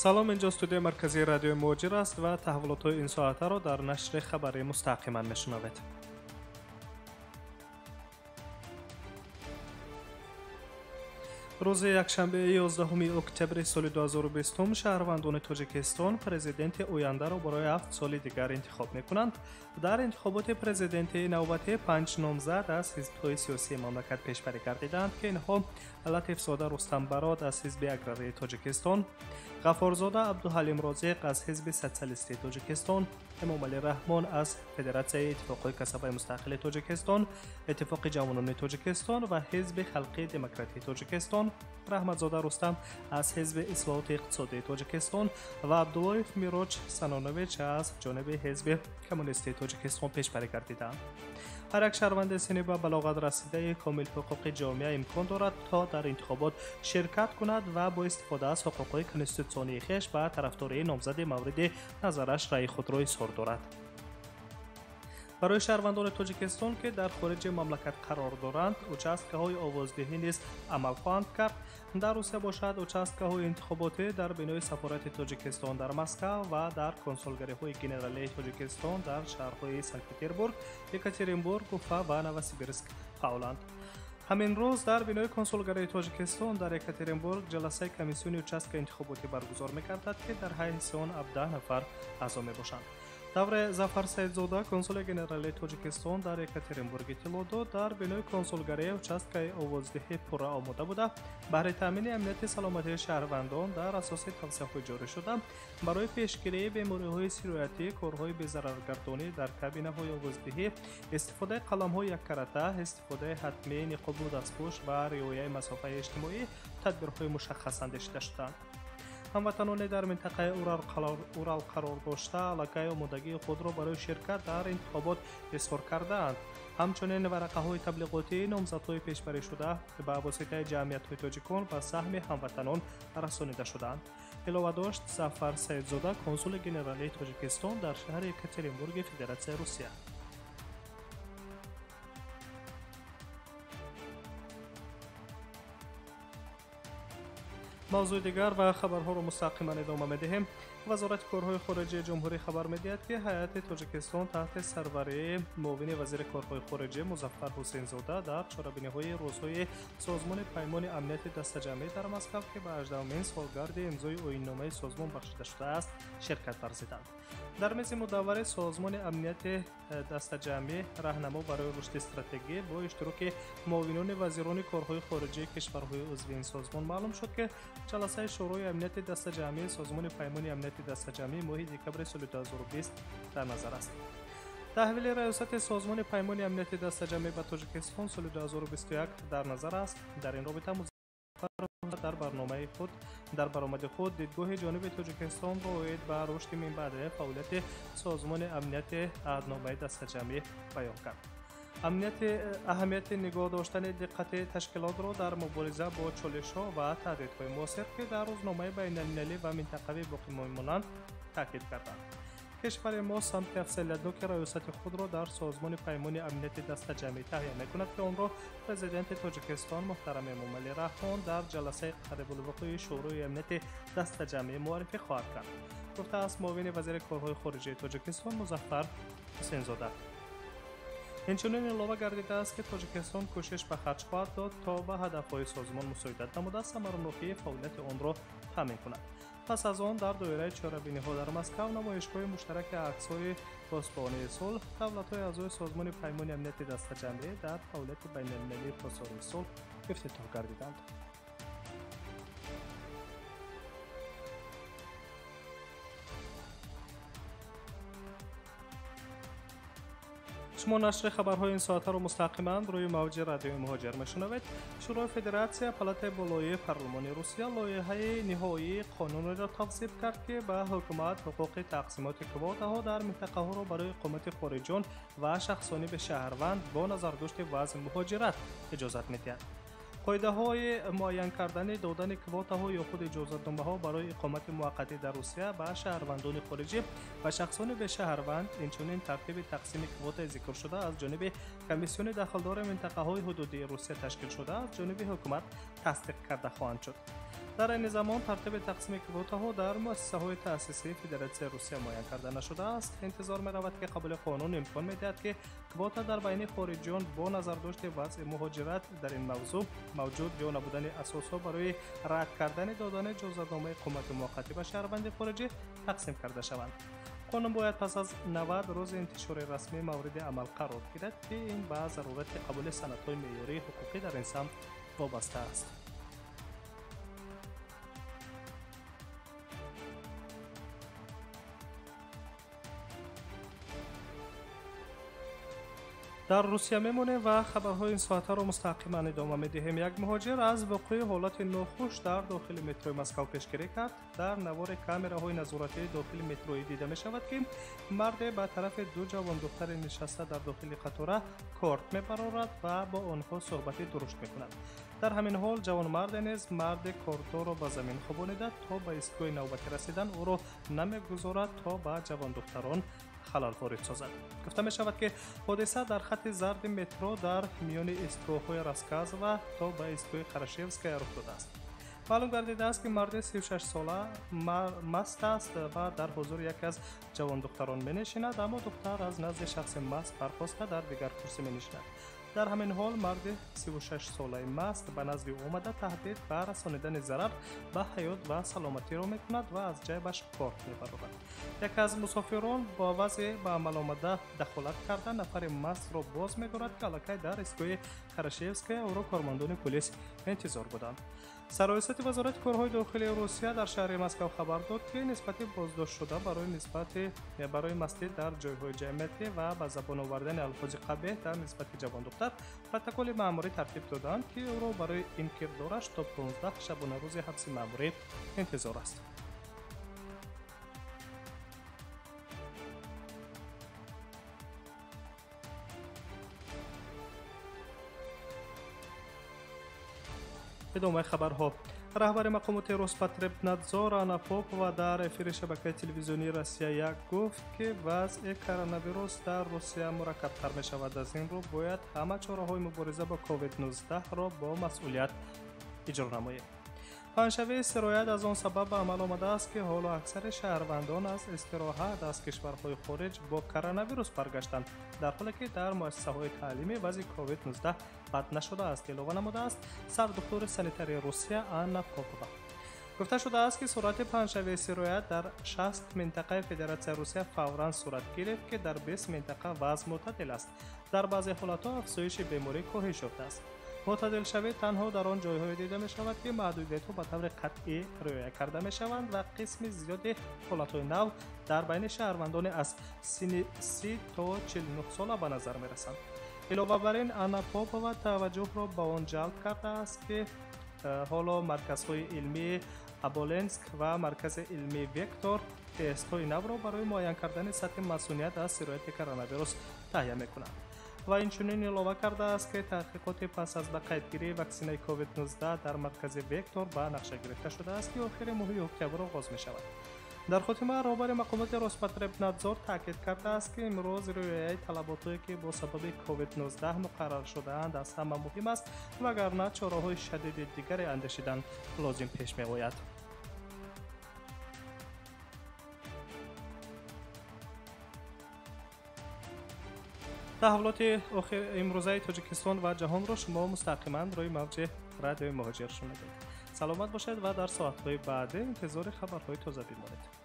салом, инҷо студияи марказии радиои муҳоҷир аст ва таҳввулотҳои ин соатаро дар нашри хабари мустақиман мешунавед. рӯзи якшанбе 11 октябри соли 2020 шаҳрвандони тоҷикистон президенти ояндаро барои 7 соли дигар интихоб мекунанд. дар интихоботи президентии навбатӣ 5 номзад аз ҳизбҳои сиёсии мамлакат пешбарӣ гардиданд ки инҳо латифзода рустамбарод аз ҳизби аграрии тоҷикистон, ғафорзода абдуҳалим розиқ аз ҳизби социалистии тоҷикистон, эмомалӣ раҳмон аз федератсияи иттифоқҳои касабаи мустақили тоҷикистон, иттифоқи ҷавонони тоҷикистон ва ҳизби халқии демократии тоҷикистон, раҳматзода рустам аз ҳизби ислоҳоти иқтисодии тоҷикистон ва абдуллоев мироҷ санонович аз ҷониби ҳизби коммунистии тоҷикистон пешбарӣ гардиданд. ҳар як шаҳрванди синни ба балоғат расидаи комилҳуқуқи ҷомеа имкон дорад то дар интихобот ширкат кунад ва бо истифода аз ҳуқуқҳои конститутсионии хеш ба тарафдории номзади мавриди назараш раъи худро изҳор дорад. барои шаҳрвандони тоҷикистон ки дар хориҷи мамлакат қарор доранд, участкаҳои овоздиҳӣ низ амал хоҳанд кард. дар русия бошад участкаҳои интихоботӣ дар бинои сафорати тоҷикистон дар Москав ва дар консулгариҳои генералии тоҷикистон дар шаҳрҳои Санкт-Петербург, Екатеринбург, Уфа ва Новосибирск фаъоланд. ҳамин рӯз дар бинои консулгарии тоҷикистон дар Екатеринбург ҷаласаи комиссиони участка интихоботӣ баргузор мегардад ки дар ҳайси он 17 нафар аъзо мебошанд. давре зафар саидзода, консули генералии тоҷикистон дар Екатеринбург иттилоъ дод, дар бинои консулгария участкаи овоздиҳӣ пурра омода буда, баҳри таъмини амнияти саломатии шаҳрвандон дар асоси тавсияҳои ҷоришуда барои пешгирии бемориҳои сироятӣ, корҳои безараргардонӣ дар кабинаҳои овоздиҳӣ, истифодаи қаламҳои яккарата, истифодаи ҳатмии ниқобу дастпӯш ва риояи масофаи иҷтимоӣ тадбирҳои мушаххас андешида шуданд. ҳамватаноне дар минтақаи урал қарор дошта аллакай омодагии худро барои ширкат дар интихобот изҳор кардаанд. ҳамчунин варақаҳои таблиғотии номзадҳои пешбаришуда ба воситаи ҷамъиятҳои тоҷикон ба саҳми ҳамватанон расонида шуданд. илова дошт зафар саидзода, консули генералии тоҷикистон дар шаҳри Екатеринбурги Федератсияи Русия. мавзӯи дигар ва хабарҳоро мустақиман идома медиҳем. вазорати корҳои хориҷии ҷумҳурӣ хабар медиҳад ки ҳайати тоҷикистон таҳти сарварии муовини вазири корҳои хориҷӣ Музаффар Ҳусейнзода дар чорабиниҳои рӯзҳои созмони паймони амнияти дастаҷамъӣ дар Москав ки ба 18-мин солгарди имзои оинномаи созмон бахшида шудааст ширкат варзиданд. дар мези мудаввари созмони амнияти дастаҷамъӣ раҳнамо барои рушди стратегӣ бо иштироки муовинони вазирони корҳои хориҷии кишварҳои узви ин созмон маълум шуд ки ҷаласаи шӯрои амнияти дастаҷамъии созмони паймони амнияти дастаҷамъии моҳи декабри соли 2020 дар назар аст. таҳвили раёсати созмони паймони амнияти дастаҷамъӣ ба Тоҷикистон соли 2021 дар назар аст. дар ин робита дар баромади худ дидгоҳи ҷониби Тоҷикистонро оид ба рушди минбаъди фаъолияти созмони амнияти аҳдномаи дастаҷамъӣ баён кард. аҳамияти нигоҳ доштани диққати ташкилотро дар мубориза бо чолишҳо ва таҳдидҳои муосир ки дар рӯзномаи байналмилалӣ ва минтақавӣ боқӣ мемонанд таъкид карданд. кишвари мо самти афзалиятноки раёсати худро дар созмони паймони амнияти дастаҷамъӣ таҳия мекунад ки онро президенти Тоҷикистон муҳтарам Эмомалӣ Раҳмон дар ҷаласаи қарибулвуқӯи шӯрои амнияти дастаҷамъӣ муаррифӣ хоҳад кард, гуфтааст муовини вазири корҳои хориҷии Тоҷикистон Музаффар Ҳусейнзода. инчунин илова гардидааст ки Тоҷикистон кӯшиш ба харҷ хоҳад дод то ба ҳадафҳои созмон мусоидат намуда самаранохии фаъолияти онро таъмин кунад. пас аз он дар доираи чорабиниҳо дар Москав намоишгоҳи муштараки аксҳои посбонии сулҳ давлатҳои аъзои созмони паймони амнияти дастаҷамъӣ дар фаъолияти байналмилалии посори сулҳ ифтитоҳ гардиданд. шумо нашри хабарҳои ин соатаро мустақиман рӯи мавҷи радиои муҳоҷир мешунавед. шӯрои федератсия палатаи болоии парлумони Русия лоиҳаи ниҳоии қонунеро тавсиб кард ки ба ҳукумат ҳуқуқи тақсимоти квотаҳо дар минтақаҳоро барои иқомати хориҷон ва шахсони бешаҳрванд бо назардошти вазъ муҳоҷират иҷозат медиҳад. қоидаҳои муайян кардани додани квотаҳо ё худ иҷозатномаҳо барои иқомати муваққатӣ дар Русия ба шаҳрвандони хориҷӣ ва шахсони бешаҳрванд, инчунин тартиби тақсими квотаи зикршуда аз ҷониби комиссиони дахлдори минтақаҳои ҳудудии Русия ташкил шуда аз ҷониби ҳукумат тасдиқ карда хоҳанд шуд. در این زمان ترتیب تقسیم کوتاها در مؤسسه‌های تأسیسی فدراسیون روسیه معین کرده نشده است. انتظار می‌رود که قبل قانون امکان می‌دهد که کوتا در بین خارجیان با نظر داشته وضع مهاجرت در این موضوع موجود یا نبودن اساس‌ها برای رد کردن دادن اجازه‌نامه اقامت موقتی به شهروند خارجی تقسیم کرده شوند. قانون باید پس از 90 روز انتشار رسمی مورد عمل قرار گیرد که این به ضرورت قبول سندهای معیاری حقوقی در این سمت وابسته است. در روسیه میمونه و خبرهای این ساعته رو مستقیما ادامه میدهیم. یک مهاجر از وقوع حالت ناخوش در داخل مترو مسکو پیشگیری کرد. در نوار کامراهای نظارتی داخل مترو دیده می شود که مرد به طرف دو جوان دختر نشسته در داخل قطار کارت میبرارد و با آنها صحبت درشت میکند. در همین حال جوان مرد نیز مرد کارت را به زمین خوابانیده تا به ایستگاه نوبتی رسیدن او را نمیگذارد تا به جوان دختران خلال وارد سازد. گفته می شود که حادثه در خط زرد مترو در میان ایستگاه‌های راسکاز و تا به ایستگاه خرشیفسکای رخ داده است. معلوم گردیده است که مرد 36 ساله مست است و در حضور یکی از جوان دختران می نشیند، اما دختر از نزد شخص مست برخاسته در دیگر کرسی می نشیند. در همین حال مرد 36 ساله مست به نزد او آمده تهدید به رسانیدن ضرر به حیات و سلامتی را میکند و از جیبش کارت میبرد. یکی از مسافران با وضع به عمل آمده دخالت کرده نفر مست را باز می‌دارد که الکی در ایستگاه خرشیفسکای او را کارمندان پلیس انتظار بودند. سرایست وزارت کارهای داخلی روسیه در شهر مسکو خبر داد که نسبت بازداشت شده برای مستی در جایهای جمعیتی و به زبان آوردن الفاظ قبیح در نسبت جوان دختر پروتکل مأموری ترتیب دادند که او را برای این کردارش تا 15 شبانه روز حبس مأموری انتظار است. ادامه خبرها. رهبر مقامات روسپاتربنادزور آنا پوپووا در افیر شبکه تلویزیونی روسیه یک گفت که وضع کرونا ویروس در روسیه مرکب‌تر می شود. از این رو باید همه چاره‌های مبارزه با کووید 19 را با مسئولیت اجرا نماییم. پنجشنبه استراحت از آن سبب به عمل آمده است که حالا اکثر شهروندان از استراحت از کشورهای خارج با کرونا ویروس برگشتند، در حالی که در مؤسسه‌های تعلیمی وضع کووید 19 بد نشده است. اضافه نموده است سردکتر سانیتاری روسیه آنا پوپووا. گفته شده است که سرعت پنجشنبه استراحت در 60 منطقه فدراسیون روسیه فوراً صورت گرفت که در 20 منطقه وضع معتدل است. در بعضی حالت‌ها افزایش بیماری کاهش یافته است. معتدل شوی تنها در آن جای‌های دیده می شود که محدودیت‌ها به طور قطعی رعایت کرده می شوند و قسم زیادی حالت‌های نو در بین شهروندان از 30 تا 49 ساله به نظر می رسند. علاوه بر این آنا پوپووا توجه را به آن جلب کرده است که حالا مرکزهای علمی ابولنسک و مرکز علمی ویکتور تست‌های نو را برای معاین کردن سطح مسئولیت از سرایت کرونا ویروس تهیه می‌کنند. و اینچنین علاوه کرده است که تحقیقات پس از به قیدگیری واکسن کووید 19 در مرکز ویکتور به نقشه گرفته شده است که آخر ماه اکتبر آغاز می شود. در خاتمه رهبر مقامات روسپاتربنادزور تاکید کرده است که امروز رعایت طلباتی که با سبب کووید 19 مقرر شده اند از همه مهم است، وگرنه چاره‌های شدید دیگری اندیشیدن لازم پیش می آید. تحولات امروزه تاجیکستان و جهان را شما مستقیما روی موج رادیو مهاجر شنیدید. سلامت باشید و در ساعت‌های بعد انتظار خبرهای تازه بمانید.